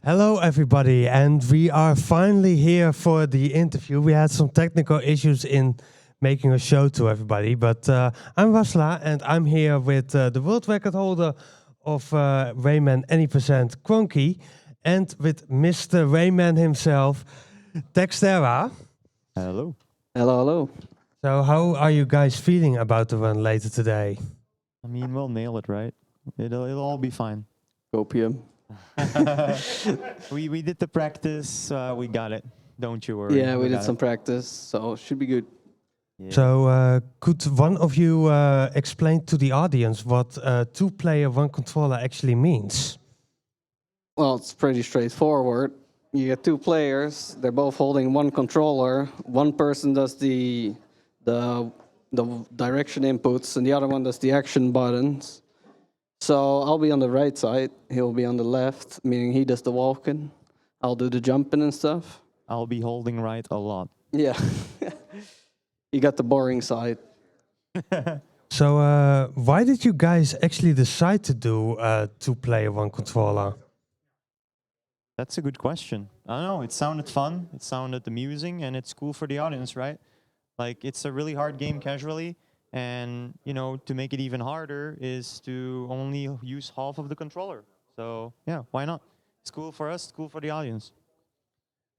Hello, everybody, and we are finally here for the interview. We had some technical issues in making a show to everybody, but I'm Rasschla, and I'm here with the world record holder of Rayman Any%, Kronkie, and with Mr. Rayman himself, Textera. Hello. Hello, hello. So how are you guys feeling about the run later today? I mean, we'll nail it, right? It'll all be fine. Opium. We did the practice. We got it. Don't you worry. Yeah, we did got some it. practice, so should be good. Yeah. So could one of you explain to the audience what two-player, one controller actually means? Well, it's pretty straightforward. You get two players. They're both holding one controller. One person does the direction inputs, and the other one does the action buttons. So I'll be on the right side. He'll be on the left, meaning he does the walking. I'll do the jumping and stuff. I'll be holding right a lot. Yeah. You got the boring side. So why did you guys actually decide to do two-player, one controller? That's a good question. I don't know. It sounded fun. It sounded amusing, and it's cool for the audience, right? Like, it's a really hard game casually, and, you know, to make it even harder is to only use half of the controller. So, yeah, why not? It's cool for us, it's cool for the audience.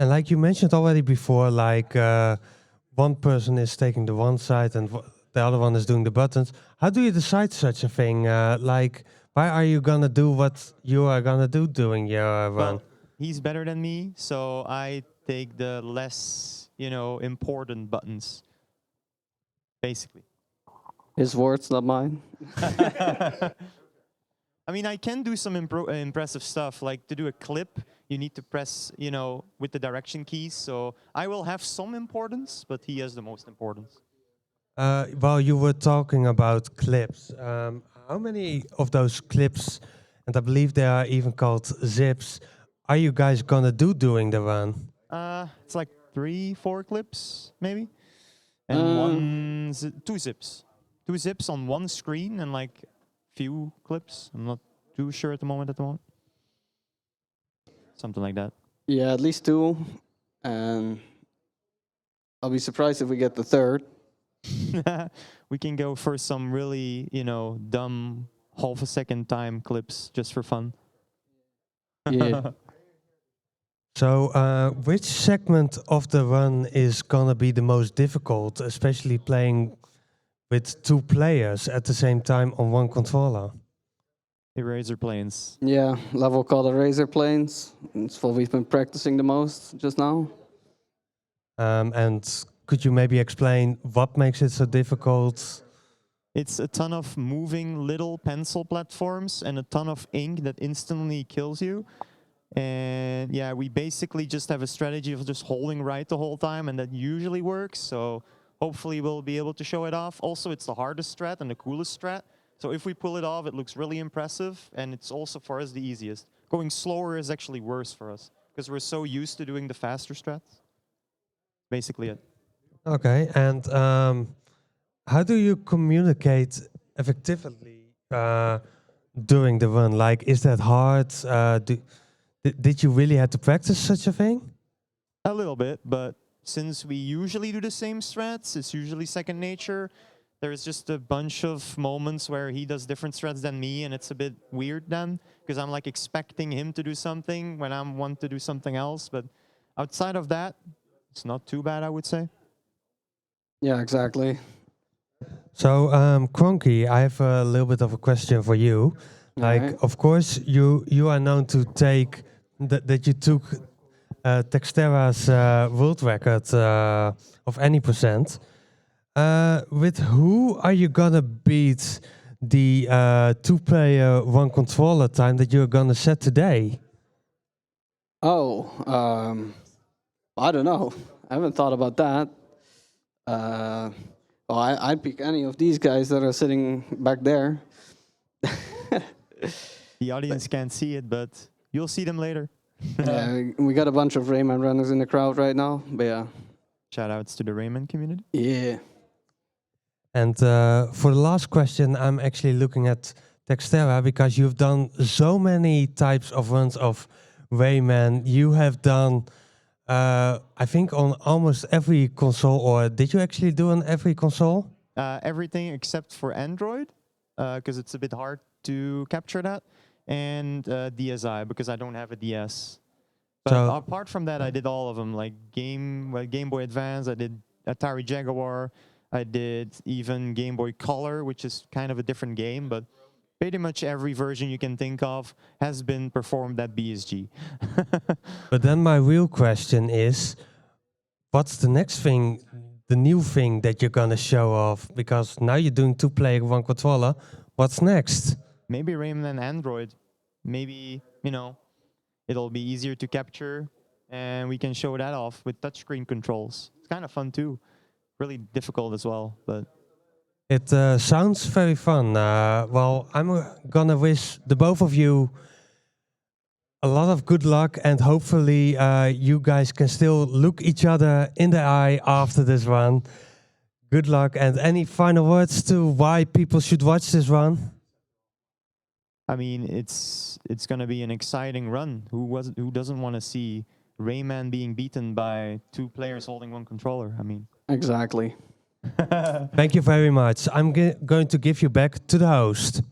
And like you mentioned already before, like one person is taking the one side and the other one is doing the buttons. How do you decide such a thing? Like, why are you gonna do what you are gonna do during your run? Well, he's better than me, so I take the less, you know, important buttons, basically. His words, not mine. I mean, I can do some impressive stuff, like to do a clip, you need to press, you know, with the direction keys. So I will have some importance, but he has the most importance. While you were talking about clips, how many of those clips, and I believe they are even called zips, are you guys gonna do during the run? It's like 3-4 clips, maybe, and two zips. 2 zips on one screen and like few clips. I'm not too sure at the moment. Something like that. Yeah, at least two. And I'll be surprised if we get the third. We can go for some really, you know, dumb half a second time clips just for fun. Yeah. So which segment of the run is gonna be the most difficult, especially playing with two players at the same time on one controller? Eraser planes. Yeah, level called the Razor Planes. It's what we've been practicing the most just now. And could you maybe explain what makes it so difficult? It's a ton of moving little pencil platforms and a ton of ink that instantly kills you. And yeah, we basically just have a strategy of just holding right the whole time, and that usually works. So hopefully we'll be able to show it off. Also, it's the hardest strat and the coolest strat. So if we pull it off, it looks really impressive, and it's also for us the easiest. Going slower is actually worse for us, because we're so used to doing the faster strats. Basically it. Okay, and how do you communicate effectively during the run? Like, is that hard? Did you really have to practice such a thing? A little bit, but since we usually do the same strats, it's usually second nature. There's just a bunch of moments where he does different strats than me, and it's a bit weird then, because I'm like expecting him to do something when I want to do something else. But outside of that, it's not too bad, I would say. Yeah, exactly. So, Kronkie, I have a little bit of a question for you. Like, Alright. of course, you are known to take that you took Textera's world record of any%. With who are you gonna beat the two-player, one controller time that you're gonna set today? Oh, I don't know. I haven't thought about that. Well, I'd pick any of these guys that are sitting back there. The audience can't see it, but you'll see them later. Yeah, we got a bunch of Rayman runners in the crowd right now, but yeah. Shout outs to the Rayman community. Yeah. And for the last question, I'm actually looking at Textera because you've done so many types of runs of Rayman, you have done, I think, on almost every console, or did you actually do on every console? Everything except for Android, because it's a bit hard to capture that, and DSi, because I don't have a DS. But So- apart from that, I did all of them, like Game Boy Advance, I did Atari Jaguar, I did even Game Boy Color, which is kind of a different game, but pretty much every version you can think of has been performed at BSG. But then my real question is, what's the next thing, the new thing that you're gonna show off? Because now you're doing 2-player, 1 controller. What's next? Maybe Rayman and Android. Maybe, it'll be easier to capture, and we can show that off with touchscreen controls. It's kind of fun too. Really difficult as well, but It sounds very fun. Well, I'm gonna wish the both of you a lot of good luck, and hopefully you guys can still look each other in the eye after this run. Good luck, and any final words to why people should watch this run? I mean, it's gonna be an exciting run. Who doesn't want to see Rayman being beaten by 2 players holding 1 controller? I mean, Exactly. Thank you very much. I'm going to give you back to the host.